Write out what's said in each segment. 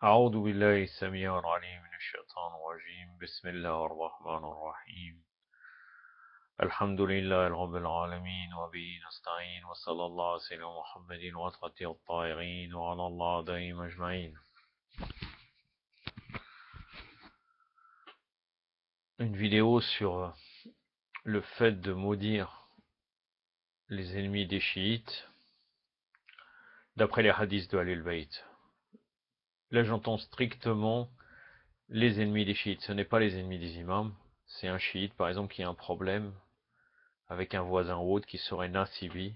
أعوذ بالله السميع العليم من الشيطان الرجيم بسم الله الرحمن الرحيم الحمد لله رب العالمين وبه نستعين وصلى الله على سيدنا محمد وعلى الطاهرين وعلى الله دائم أجمعين. Une vidéo sur le fait de maudire les ennemis des chiites d'après les hadiths de Ahlul Bayt. Là j'entends strictement les ennemis des chiites, ce n'est pas les ennemis des imams, c'est un chiite par exemple qui a un problème avec un voisin ou autre qui serait nasibi,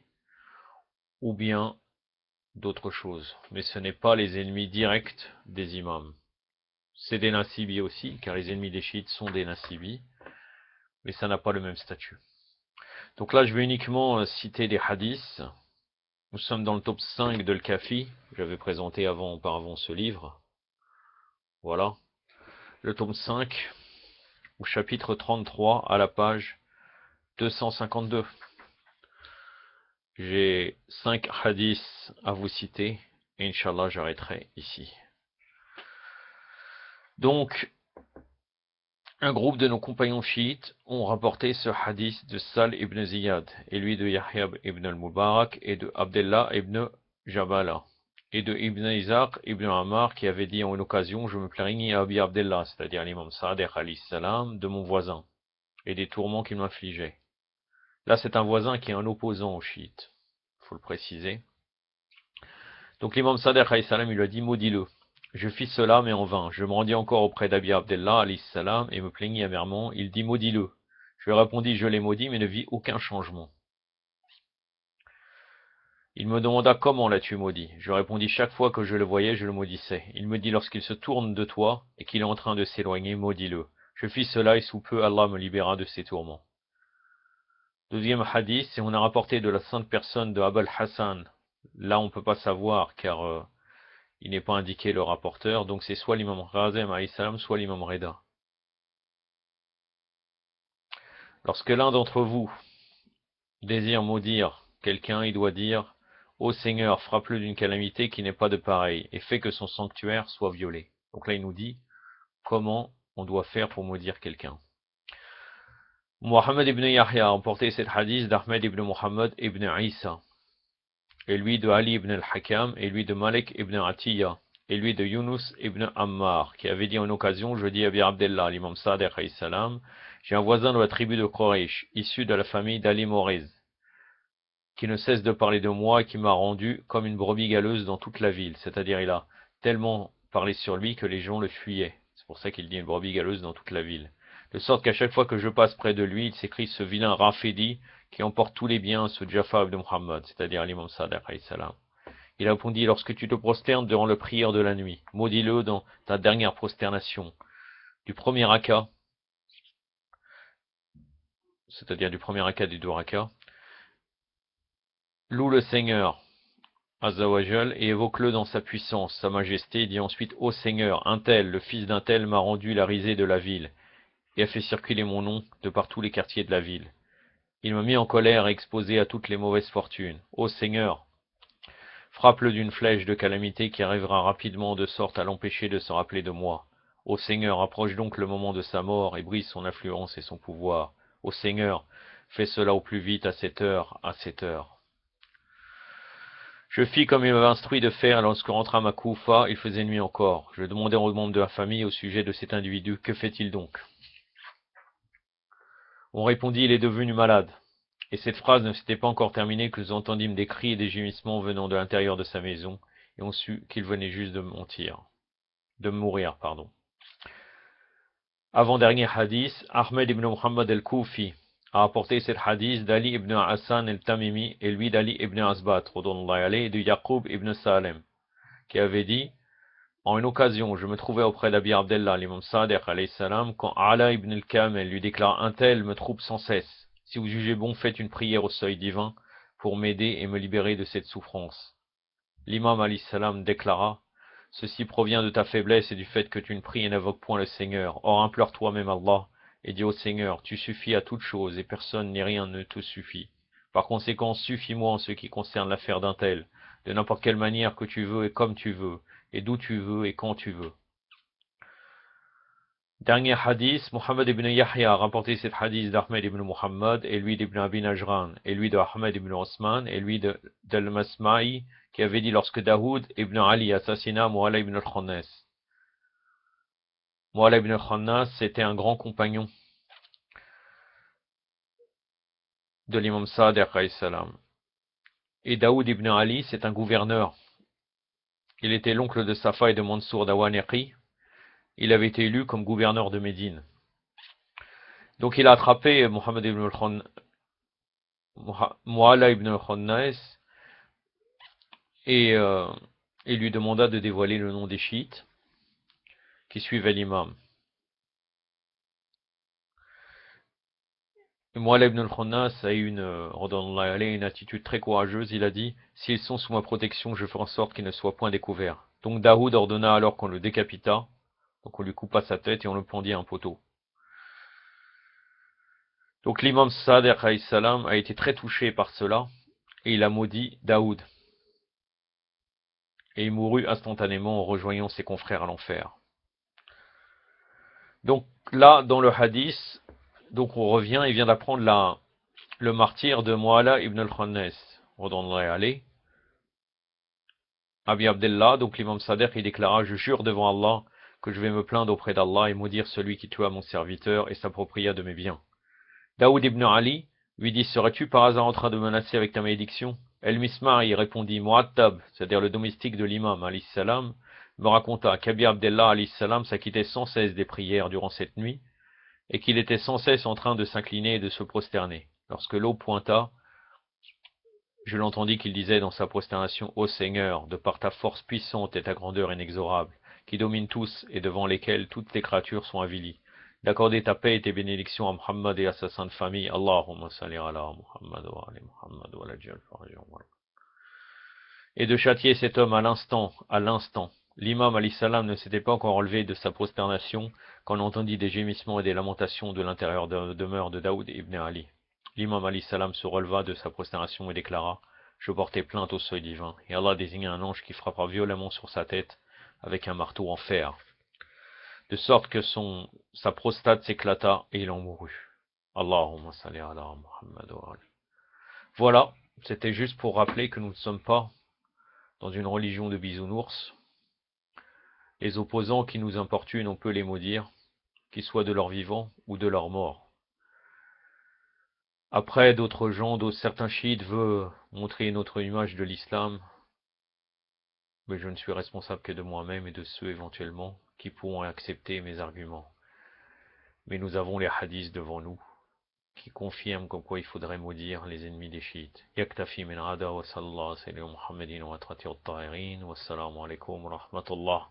ou bien d'autres choses. Mais ce n'est pas les ennemis directs des imams. C'est des nasibis aussi, car les ennemis des chiites sont des nasibis, mais ça n'a pas le même statut. Donc là, je vais uniquement citer des hadiths. Nous sommes dans le top 5 de Al-Kafi. J'avais présenté auparavant ce livre. Voilà. Le tome 5, au chapitre 33, à la page 252. J'ai 5 hadiths à vous citer, et Inch'Allah, j'arrêterai ici. Donc, un groupe de nos compagnons chiites ont rapporté ce hadith de Sal ibn Ziyad, et lui de Yahya ibn al-Mubarak, et de Abdullah ibn Jabala, et de Ibn Isaac ibn Ammar, qui avait dit en une occasion, je me plaignais à Abi Abdullah, c'est-à-dire l'imam Sadiq alayhi salam, de mon voisin, et des tourments qu'il m'infligeait. Là, c'est un voisin qui est un opposant aux chiites, il faut le préciser. Donc l'imam Sadiq alayhi salam, il lui a dit, maudis-le. Je fis cela, mais en vain. Je me rendis encore auprès d'Abi Abdullah alayhi salam et me plaignis amèrement. Il dit, maudis-le. Je lui répondis, je l'ai maudit, mais ne vis aucun changement. Il me demanda, comment l'as-tu maudit? Je répondis, chaque fois que je le voyais, je le maudissais. Il me dit, lorsqu'il se tourne de toi et qu'il est en train de s'éloigner, maudis-le. Je fis cela et sous peu, Allah me libéra de ses tourments. Deuxième hadith, c'est on a rapporté de la sainte personne de Abul Hassan. Là, on ne peut pas savoir, car il n'est pas indiqué le rapporteur, donc c'est soit l'imam Razem alayhi salam, soit l'imam Reda. Lorsque l'un d'entre vous désire maudire quelqu'un, il doit dire « Ô Seigneur, frappe-le d'une calamité qui n'est pas de pareille, et fais que son sanctuaire soit violé. » Donc là, il nous dit comment on doit faire pour maudire quelqu'un. Mohammed ibn Yahya a emporté cette hadith d'Ahmed ibn Muhammad ibn Isa, et lui de Ali ibn al-Hakam, et lui de Malik ibn Atiyah, et lui de Yunus ibn Ammar, qui avait dit en occasion, je dis à Abi Abdullah, l'imam Sadiq alayhi salam, j'ai un voisin de la tribu de Quraysh, issu de la famille d'Ali Moriz, qui ne cesse de parler de moi et qui m'a rendu comme une brebis galeuse dans toute la ville. C'est-à-dire, il a tellement parlé sur lui que les gens le fuyaient. C'est pour ça qu'il dit une brebis galeuse dans toute la ville. De sorte qu'à chaque fois que je passe près de lui, il s'écrit ce vilain Rafidi qui emporte tous les biens, ce Jafar ibn Muhammad, c'est-à-dire l'imam Sadiq alayhi salam. Il a répondu, lorsque tu te prosternes durant le prière de la nuit, maudis-le dans ta dernière prosternation, du premier raka, c'est-à-dire du premier raka du deux raka, loue le Seigneur, Azzawajal, et évoque-le dans sa puissance, sa majesté, dit ensuite, ô Seigneur, un tel, le fils d'un tel, m'a rendu la risée de la ville, et a fait circuler mon nom de par tous les quartiers de la ville. Il m'a mis en colère et exposé à toutes les mauvaises fortunes. Ô Seigneur, frappe-le d'une flèche de calamité qui arrivera rapidement de sorte à l'empêcher de se rappeler de moi. Ô Seigneur, approche donc le moment de sa mort et brise son influence et son pouvoir. Ô Seigneur, fais cela au plus vite à cette heure, à cette heure. Je fis comme il m'avait instruit de faire, et lorsque rentrâmes à Koufa, il faisait nuit encore. Je demandai aux membres de la famille au sujet de cet individu, que fait-il donc? On répondit, il est devenu malade. Et cette phrase ne s'était pas encore terminée que nous entendîmes des cris et des gémissements venant de l'intérieur de sa maison, et on sut qu'il venait juste de mourir. Avant-dernier hadith, Ahmed ibn Muhammad al-Koufi a apporté cet hadith d'Ali ibn Hassan al-Tamimi et lui d'Ali ibn Asbat, et de Yaqub ibn Salem, qui avait dit, en une occasion, je me trouvais auprès d'Abi Abdullah, l'imam Sadiq alayhi salam, quand Ala ibn al-Kamel lui déclare, un tel me trouble sans cesse. Si vous jugez bon, faites une prière au seuil divin pour m'aider et me libérer de cette souffrance. L'imam alayhi salam déclara, ceci provient de ta faiblesse et du fait que tu ne pries et n'invoques point le Seigneur. Or, implore toi-même Allah et dis au Seigneur, tu suffis à toute chose et personne ni rien ne te suffit. Par conséquent, suffis-moi en ce qui concerne l'affaire d'un tel. de n'importe quelle manière que tu veux et comme tu veux, et d'où tu veux et quand tu veux. Dernier hadith, Muhammad ibn Yahya a rapporté cet hadith d'Ahmed ibn Muhammad, et lui d'Ibn Abi Najran, et lui de Ahmed ibn Osman, et lui d'Al-Masma'i, qui avait dit lorsque Daoud ibn Ali assassina Mu'alla ibn al-Khannas. Mu'alla ibn al-Khannas, c'était un grand compagnon de l'imam Sadiq alayhi salam. Et Daoud ibn Ali, c'est un gouverneur. Il était l'oncle de Safa et de Mansour d'Awaneri. Il avait été élu comme gouverneur de Médine. Donc il a attrapé Mu'alla ibn al-Khannas et il lui demanda de dévoiler le nom des chiites qui suivaient l'imam. Mu'alla ibn al-Khannas a eu une attitude très courageuse. Il a dit, s'ils sont sous ma protection, je ferai en sorte qu'ils ne soient point découverts. Donc Daoud ordonna alors qu'on le décapita, donc on lui coupa sa tête et on le pendit à un poteau. Donc l'imam Sadiq alayhi salam a été très touché par cela, et il a maudit Daoud. Et il mourut instantanément en rejoignant ses confrères à l'enfer. Donc là, dans le hadith, donc on revient, il vient d'apprendre le martyr de Mu'alla ibn al-Khannas. Abi Abdullah, donc l'imam Sadiq, il déclara, je jure devant Allah que je vais me plaindre auprès d'Allah et maudire celui qui tua mon serviteur et s'appropria de mes biens. Daoud ibn Ali lui dit, serais-tu par hasard en train de menacer avec ta malédiction? El-Mismari répondit, Mu'attab, c'est-à-dire le domestique de l'imam, alayhi salam, me raconta qu'Abi Abdullah, alayhi salam, s'acquittait sans cesse des prières durant cette nuit, et qu'il était sans cesse en train de s'incliner et de se prosterner. Lorsque l'aube pointa, je l'entendis qu'il disait dans sa prosternation, ô Seigneur, de par ta force puissante et ta grandeur inexorable, qui domine tous et devant lesquels toutes les créatures sont avilies, d'accorder ta paix et tes bénédictions à Muhammad et à sa sainte famille. Allahumma salli ala Muhammad wa ala Muhammad wa ala jal farajah. Et de châtier cet homme à l'instant. L'imam alayhi salam ne s'était pas encore relevé de sa prosternation quand on entendit des gémissements et des lamentations de l'intérieur de la demeure de Daoud ibn Ali. L'imam alayhi salam se releva de sa prosternation et déclara, je portais plainte au seuil divin, et Allah désigna un ange qui frappa violemment sur sa tête avec un marteau en fer, de sorte que sa prostate s'éclata et il en mourut. Allahumma salli ala Muhammad wa ali. Voilà, c'était juste pour rappeler que nous ne sommes pas dans une religion de bisounours. Les opposants qui nous importunent, on peut les maudire, qu'ils soient de leur vivant ou de leur mort. Après, d'autres gens, certains chiites veulent montrer une autre image de l'islam, mais je ne suis responsable que de moi-même et de ceux éventuellement qui pourront accepter mes arguments. Mais nous avons les hadiths devant nous, qui confirment comme quoi il faudrait maudire les ennemis des chiites. Yaktafi min hada wa sallallahu alayhi wa sallam Muhammadin wa atratir at-tahirin wa assalamu alaykum wa rahmatullah.